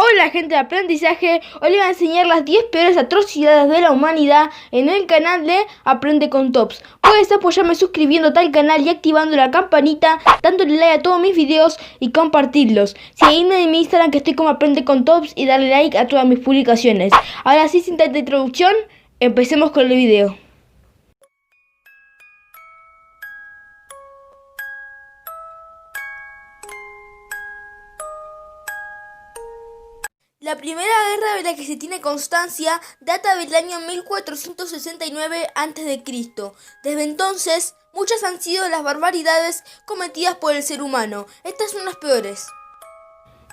Hola gente de aprendizaje, hoy les voy a enseñar las 10 peores atrocidades de la humanidad en el canal de Aprende con Tops. Puedes apoyarme suscribiéndote al canal y activando la campanita, dándole like a todos mis videos y compartirlos. Seguidme en mi Instagram que estoy como Aprende con Tops y darle like a todas mis publicaciones. Ahora sí, sin tanta introducción, empecemos con el video. La primera guerra de la que se tiene constancia data del año 1469 a.C. Desde entonces, muchas han sido las barbaridades cometidas por el ser humano. Estas son las peores.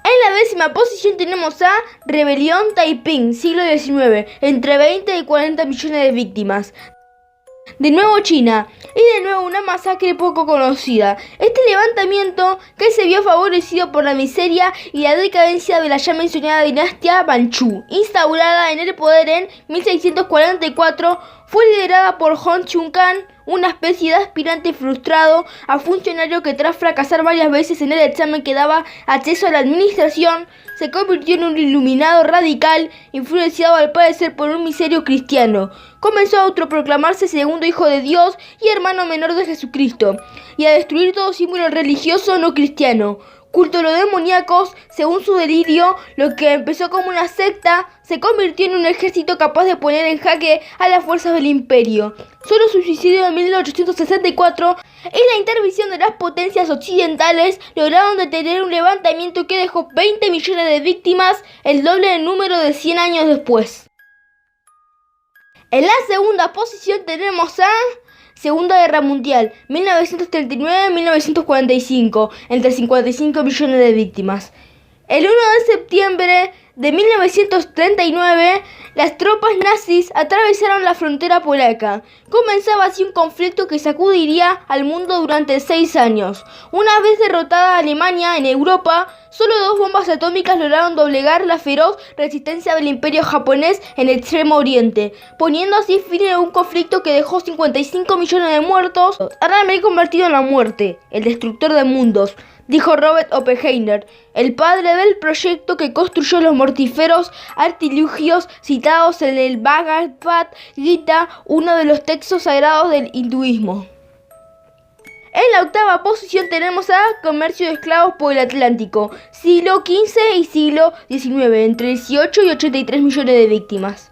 En la 10ª posición tenemos a Rebelión Taiping, siglo XIX, entre 20 y 40 millones de víctimas. De nuevo China, y de nuevo una masacre poco conocida. Este levantamiento que se vio favorecido por la miseria y la decadencia de la ya mencionada dinastía Manchú, instaurada en el poder en 1644, fue liderada por Hong Chun-kan, una especie de aspirante frustrado a funcionario que tras fracasar varias veces en el examen que daba acceso a la administración, se convirtió en un iluminado radical, influenciado al parecer por un misterio cristiano. Comenzó a autoproclamarse segundo hijo de Dios y hermano menor de Jesucristo, y a destruir todo símbolo religioso no cristiano. Culto a los demoníacos, según su delirio, lo que empezó como una secta se convirtió en un ejército capaz de poner en jaque a las fuerzas del imperio. Solo su suicidio en 1864 y la intervención de las potencias occidentales lograron detener un levantamiento que dejó 20 millones de víctimas, el doble del número de 100 años después. En la segunda posición tenemos a Segunda Guerra Mundial, 1939-1945, entre 55 millones de víctimas. El 1 de septiembre de 1939, las tropas nazis atravesaron la frontera polaca. Comenzaba así un conflicto que sacudiría al mundo durante 6 años. Una vez derrotada Alemania en Europa, solo 2 bombas atómicas lograron doblegar la feroz resistencia del imperio japonés en Extremo Oriente, poniendo así fin a un conflicto que dejó 55 millones de muertos. Ahora me he convertido en la muerte, el destructor de mundos, dijo Robert Oppenheimer, el padre del proyecto que construyó los mortíferos artilugios citados en el Bhagavad Gita, uno de los textos sagrados del hinduismo. En la 8ª posición tenemos a comercio de esclavos por el Atlántico, siglo XV y siglo XIX, entre 18 y 83 millones de víctimas.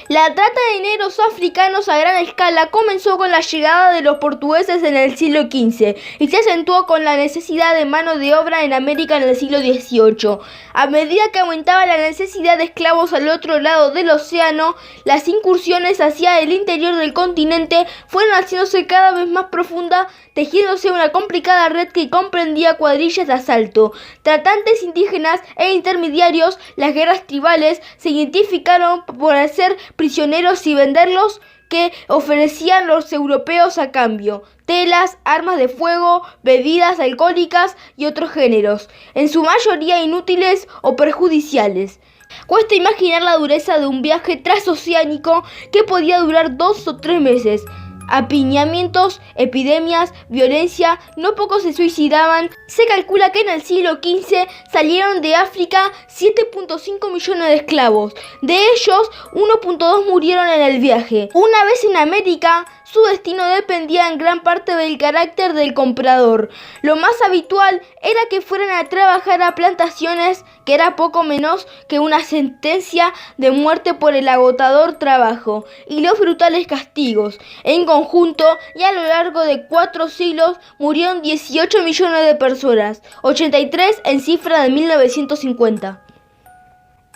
La trata de negros africanos a gran escala comenzó con la llegada de los portugueses en el siglo XV y se acentuó con la necesidad de mano de obra en América en el siglo XVIII. A medida que aumentaba la necesidad de esclavos al otro lado del océano, las incursiones hacia el interior del continente fueron haciéndose cada vez más profundas, tejiéndose una complicada red que comprendía cuadrillas de asalto, tratantes indígenas e intermediarios. Las guerras tribales se identificaron por hacer prisioneros y venderlos que ofrecían los europeos a cambio: telas, armas de fuego, bebidas alcohólicas y otros géneros, en su mayoría inútiles o perjudiciales. Cuesta imaginar la dureza de un viaje transoceánico que podía durar 2 o 3 meses. Apiñamientos, epidemias, violencia, no pocos se suicidaban. Se calcula que en el siglo XV salieron de África 7.5 millones de esclavos. De ellos, 1.2 murieron en el viaje. Una vez en América, su destino dependía en gran parte del carácter del comprador. Lo más habitual era que fueran a trabajar a plantaciones, que era poco menos que una sentencia de muerte por el agotador trabajo y los brutales castigos. En conjunto, y a lo largo de 4 siglos, murieron 18 millones de personas, 83 en cifra de 1950.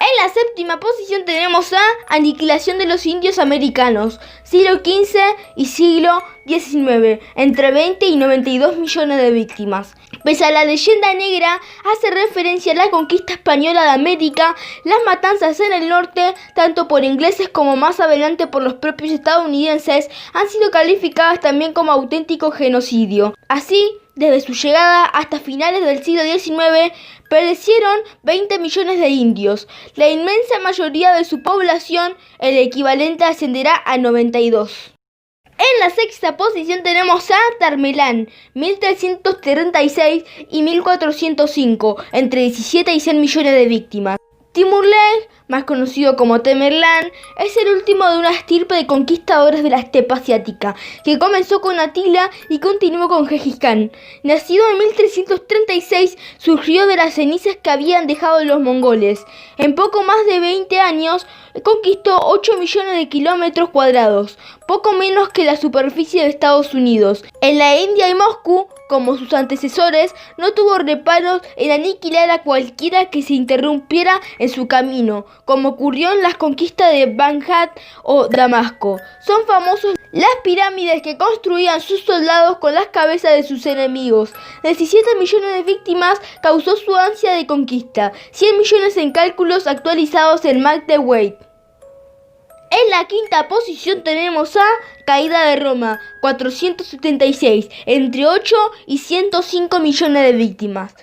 En la 7ª posición tenemos a Aniquilación de los indios americanos, siglo XV y siglo XIX, entre 20 y 92 millones de víctimas. Pese a la leyenda negra, hace referencia a la conquista española de América. Las matanzas en el norte, tanto por ingleses como más adelante por los propios estadounidenses, han sido calificadas también como auténtico genocidio. Así, desde su llegada hasta finales del siglo XIX, perecieron 20 millones de indios. La inmensa mayoría de su población, el equivalente, ascenderá a 92. En la sexta posición tenemos a Tamerlán, 1336 y 1405, entre 17 y 100 millones de víctimas. Timur-Lenk, más conocido como Tamerlán, es el último de una estirpe de conquistadores de la estepa asiática, que comenzó con Atila y continuó con Gengis Khan. Nacido en 1336, surgió de las cenizas que habían dejado los mongoles. En poco más de 20 años, conquistó 8 millones de kilómetros cuadrados, poco menos que la superficie de Estados Unidos. En la India y Moscú, como sus antecesores, no tuvo reparos en aniquilar a cualquiera que se interrumpiera en su camino, como ocurrió en las conquistas de Bagdad o Damasco. Son famosos las pirámides que construían sus soldados con las cabezas de sus enemigos. 17 millones de víctimas causó su ansia de conquista, 100 millones en cálculos actualizados en Mark the Weight. En la quinta posición tenemos a Caída de Roma, 476, entre 8 y 105 millones de víctimas.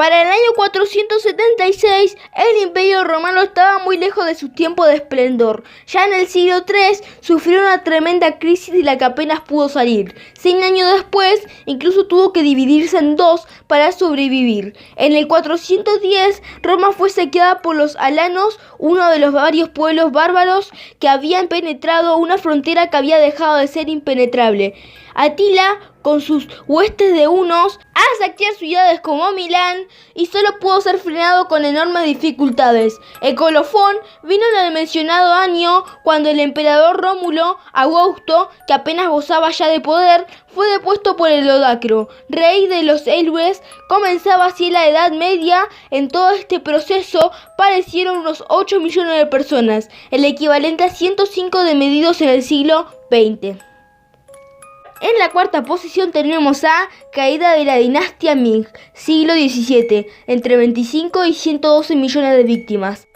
Para el año 476, el Imperio Romano estaba muy lejos de su tiempo de esplendor. Ya en el siglo III sufrió una tremenda crisis de la que apenas pudo salir. 100 años después, incluso tuvo que dividirse en dos para sobrevivir. En el 410, Roma fue saqueada por los alanos, uno de los varios pueblos bárbaros que habían penetrado una frontera que había dejado de ser impenetrable. Atila, con sus huestes de hunos, a saquear ciudades como Milán y solo pudo ser frenado con enormes dificultades. El colofón vino en el mencionado año cuando el emperador Rómulo Augusto, que apenas gozaba ya de poder, fue depuesto por el Odacro, rey de los héroes. Comenzaba así la Edad Media. En todo este proceso perecieron unos 8 millones de personas, el equivalente a 105 de medidos en el siglo XX. En la cuarta posición tenemos a Caída de la dinastía Ming, siglo XVII, entre 25 y 112 millones de víctimas.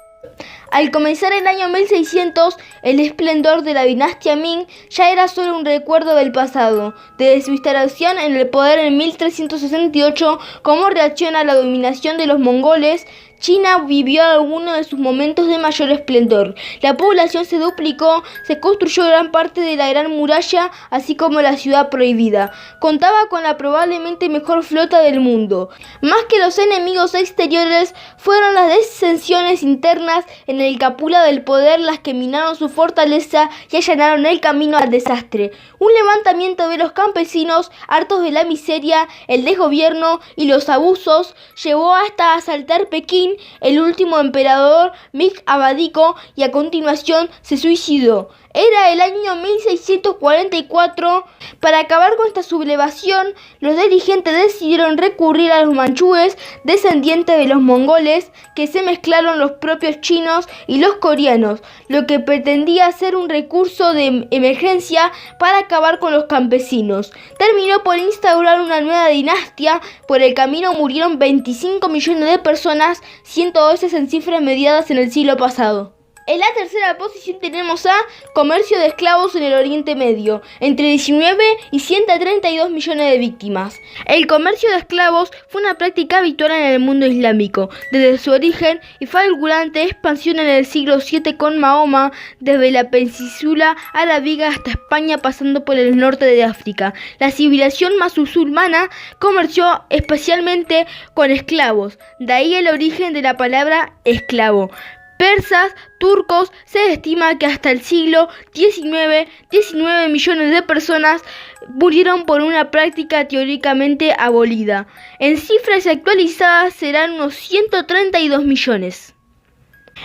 Al comenzar el año 1600, el esplendor de la dinastía Ming ya era solo un recuerdo del pasado. Desde su instalación en el poder en 1368, como reacción a la dominación de los mongoles, China vivió algunos de sus momentos de mayor esplendor. La población se duplicó, se construyó gran parte de la Gran Muralla, así como la Ciudad Prohibida. Contaba con la probablemente mejor flota del mundo. Más que los enemigos exteriores, fueron las disensiones internas en el Capula del poder las que minaron su fortaleza y allanaron el camino al desastre. Un levantamiento de los campesinos, hartos de la miseria, el desgobierno y los abusos, llevó hasta asaltar Pekín. El último emperador, Ming abdicó y a continuación se suicidó. Era el año 1644. Para acabar con esta sublevación, los dirigentes decidieron recurrir a los manchúes, descendientes de los mongoles, que se mezclaron los propios chinos y los coreanos, lo que pretendía ser un recurso de emergencia para acabar con los campesinos. Terminó por instaurar una nueva dinastía. Por el camino murieron 25 millones de personas, 112 en cifras mediadas en el siglo pasado. En la tercera posición tenemos a Comercio de esclavos en el Oriente Medio, entre 19 y 132 millones de víctimas. El comercio de esclavos fue una práctica habitual en el mundo islámico desde su origen y fulgurante expansión en el siglo VII con Mahoma, desde la península arábiga hasta España, pasando por el norte de África. La civilización musulmana comerció especialmente con esclavos, de ahí el origen de la palabra esclavo. Persas, turcos, se estima que hasta el siglo XIX, 19 millones de personas murieron por una práctica teóricamente abolida. En cifras actualizadas serán unos 132 millones.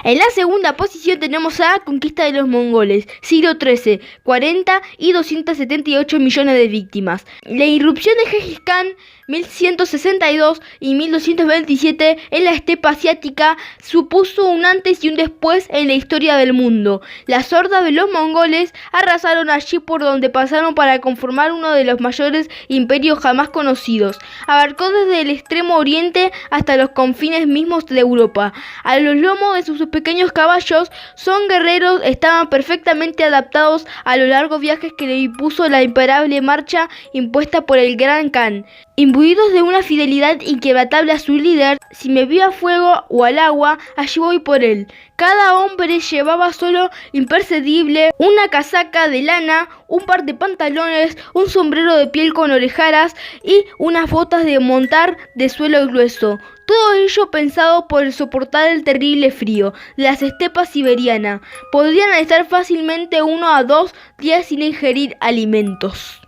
En la segunda posición tenemos a Conquista de los mongoles, siglo XIII, 40 y 278 millones de víctimas. La irrupción de Gengis Khan, 1162 y 1227 en la estepa asiática, supuso un antes y un después en la historia del mundo. Las hordas de los mongoles arrasaron allí por donde pasaron para conformar uno de los mayores imperios jamás conocidos. Abarcó desde el extremo oriente hasta los confines mismos de Europa. A los lomos de sus pequeños caballos, son guerreros, estaban perfectamente adaptados a los largos viajes que le impuso la imparable marcha impuesta por el Gran Khan. Imbuidos de una fidelidad inquebrantable a su líder, si me vio a fuego o al agua, allí voy por él. Cada hombre llevaba solo imperceptible una casaca de lana, un par de pantalones, un sombrero de piel con orejeras y unas botas de montar de suelo grueso. Todo ello pensado por soportar el terrible frío de las estepas siberianas. Podrían estar fácilmente 1 a 2 días sin ingerir alimentos.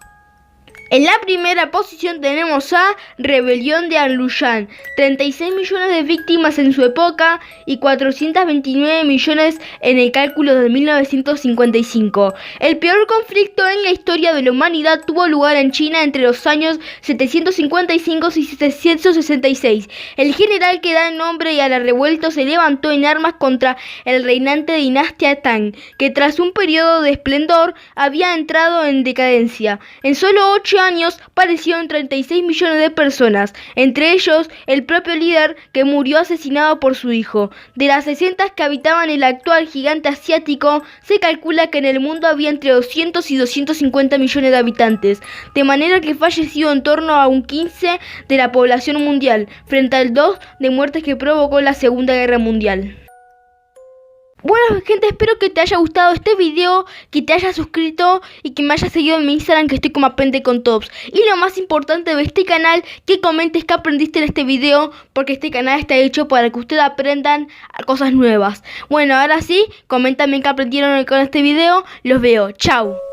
En la primera posición tenemos a Rebelión de Anluyan, 36 millones de víctimas en su época y 429 millones en el cálculo de 1955. El peor conflicto en la historia de la humanidad tuvo lugar en China entre los años 755 y 766. El general que da nombre a la revuelta se levantó en armas contra el reinante dinastía Tang, que tras un periodo de esplendor había entrado en decadencia. En solo 8 años perecieron 36 millones de personas, entre ellos el propio líder que murió asesinado por su hijo. De las 60 que habitaban el actual gigante asiático, se calcula que en el mundo había entre 200 y 250 millones de habitantes, de manera que falleció en torno a un 15 de la población mundial, frente al 2 de muertes que provocó la Segunda Guerra Mundial. Bueno gente, espero que te haya gustado este video, que te hayas suscrito y que me hayas seguido en mi Instagram, que estoy como Aprende con Tops. Y lo más importante de este canal, que comentes qué aprendiste en este video, porque este canal está hecho para que ustedes aprendan cosas nuevas. Bueno, ahora sí, coméntame qué aprendieron con este video, los veo, chao.